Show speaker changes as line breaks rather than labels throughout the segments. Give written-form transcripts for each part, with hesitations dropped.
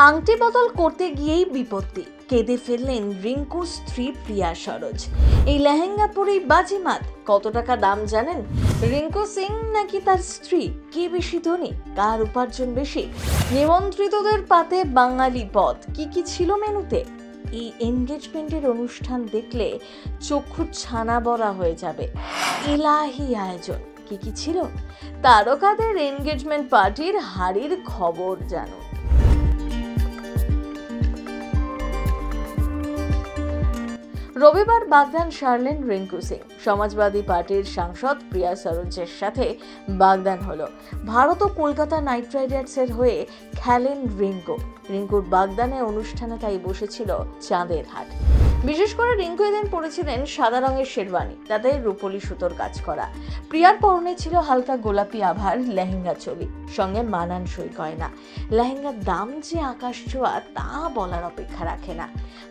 আংটি বদল করতে গিয়েই বিপত্তি, কেঁদে ফেললেন রিঙ্কুর স্ত্রী প্রিয়া সরোজ। এই লেহেঙ্গা পরেই বাজিমাত। কত টাকা দাম জানেন? রিঙ্কু সিং নাকি তার স্ত্রী, কে বেশি ধনী, কার উপার্জন বেশি? নিমন্ত্রিতদের পাতে বাঙালি পদ, কি ছিল মেনুতে? এই এনগেজমেন্টের অনুষ্ঠান দেখলে চক্ষু ছানা বড়া হয়ে যাবে। ইলাহি আয়োজন, কি ছিল? তারকাদের এনগেজমেন্ট পার্টির হাড়ির খবর জানুন। রবিবার বাগদান সারলেন রিঙ্কু সিং। সমাজবাদী পার্টির সাংসদ প্রিয়া সরোজের সাথে বাগদান হলো। ভারত ও কলকাতা নাইট রাইডার্সের হয়ে খেলেন রিঙ্কুর বাগদানে অনুষ্ঠানে তাই বসেছিল চাঁদের হাট। বিশেষ করে রিঙ্কু এদিন পরেছিলেন সাদা রঙের শেরওয়ানি, তাতে রূপলি সুতোর কাজ করা। প্রিয়ার পরনে ছিল হালকা গোলাপি আভার লেহেঙ্গা চলি, সঙ্গে মানানসই গয়না। লেহেঙ্গার দাম যে আকাশ ছোঁয়া তা বলার অপেক্ষা রাখে না।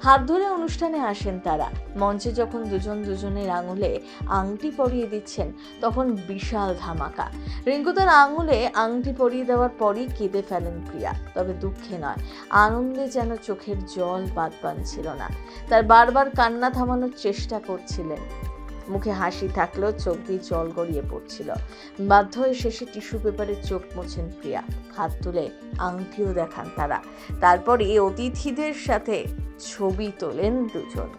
হাত ধরে অনুষ্ঠানে আসেন তারা। মঞ্চে যখন দুজনের আঙুলে আংটি পরিয়ে দিচ্ছেন তখন বিশাল ধামাকা। রিঙ্কু তার আঙুলে আংটি পরিয়ে দেওয়ার পরই কেঁদে ফেলেন প্রিয়া, তবে দুঃখে নয়, আনন্দে যেন চোখের জল বাদ ছিল না। তার বারবার কান্না থামানোর চেষ্টা করছিলেন, মুখে হাসি থাকলেও চোখ দিয়ে জল গড়িয়ে পড়ছিল। বাধ্য হয়ে শেষে টিস্যু পেপারে চোখ মোছেন প্রিয়া, হাত তুলে আংটিও দেখান তারা। তারপরে অতিথিদের সাথে ছবি তোলেন দুজন।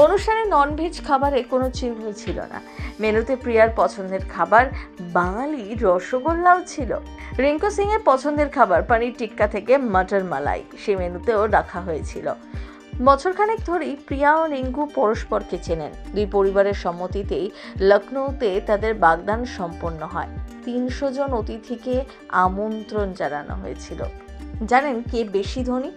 অনুষ্ঠানে ননভেজ খাবারে কোনো চিহ্ন ছিল না। মেনুতে প্রিয়ার পছন্দের খাবার বাঙালি রসগোল্লাও ছিল। রিঙ্কু সিং এর পছন্দের খাবার পনির টিক্কা থেকে মটর মালাই, সে মেনুতেও রাখা হয়েছিল। বছরখানেক ধরেই প্রিয়া ও রিঙ্কু পরস্পরকে চেনেন। দুই পরিবারের সম্মতিতেই লখনৌতে তাদের বাগদান সম্পন্ন হয়। 300 জন অতিথিকে আমন্ত্রণ জানানো হয়েছিল। জানেন কে বেশি ধনী?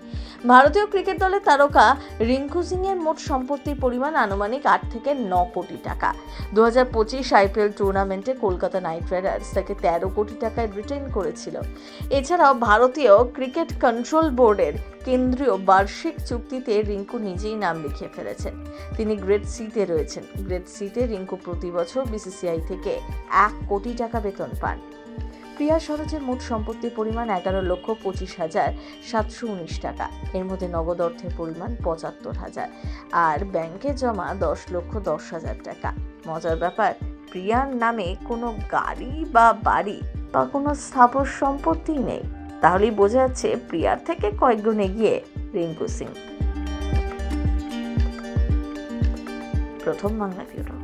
ভারতীয় ক্রিকেট দলের তারকা রিঙ্কু সিং এর মোট সম্পত্তির পরিমাণ আনুমানিক 8 থেকে 9 কোটি টাকা। 2025 IPL টুর্নামেন্টে কলকাতা নাইট রাইডার্স তাকে 13 কোটি টাকায় রিটেইন করেছিল। এছাড়াও ভারতীয় ক্রিকেট কন্ট্রোল বোর্ডের কেন্দ্রীয় বার্ষিক চুক্তিতে রিঙ্কু নিজেই নাম লিখিয়ে ফেলেছেন। তিনি গ্রেড সিতে রয়েছেন। গ্রেড সিতে রিঙ্কু প্রতি বছর BCCI থেকে 1 কোটি টাকা বেতন পান। প্রিয়া সরোজের মোট সম্পত্তির পরিমাণ 11,25,719 টাকা। এর মধ্যে নগদ অর্থের পরিমাণ 75,000 আর ব্যাংকে জমা 10,10,000 টাকা। মজার ব্যাপার, প্রিয়ার নামে কোনো গাড়ি বা বাড়ি বা কোনো স্থাবর সম্পত্তি নেই। তাহলেই বোঝা যাচ্ছে প্রিয়ার থেকে কয়েক গুণ এগিয়ে রিঙ্কু সিং। প্রথম বাংলা ব্যুরো।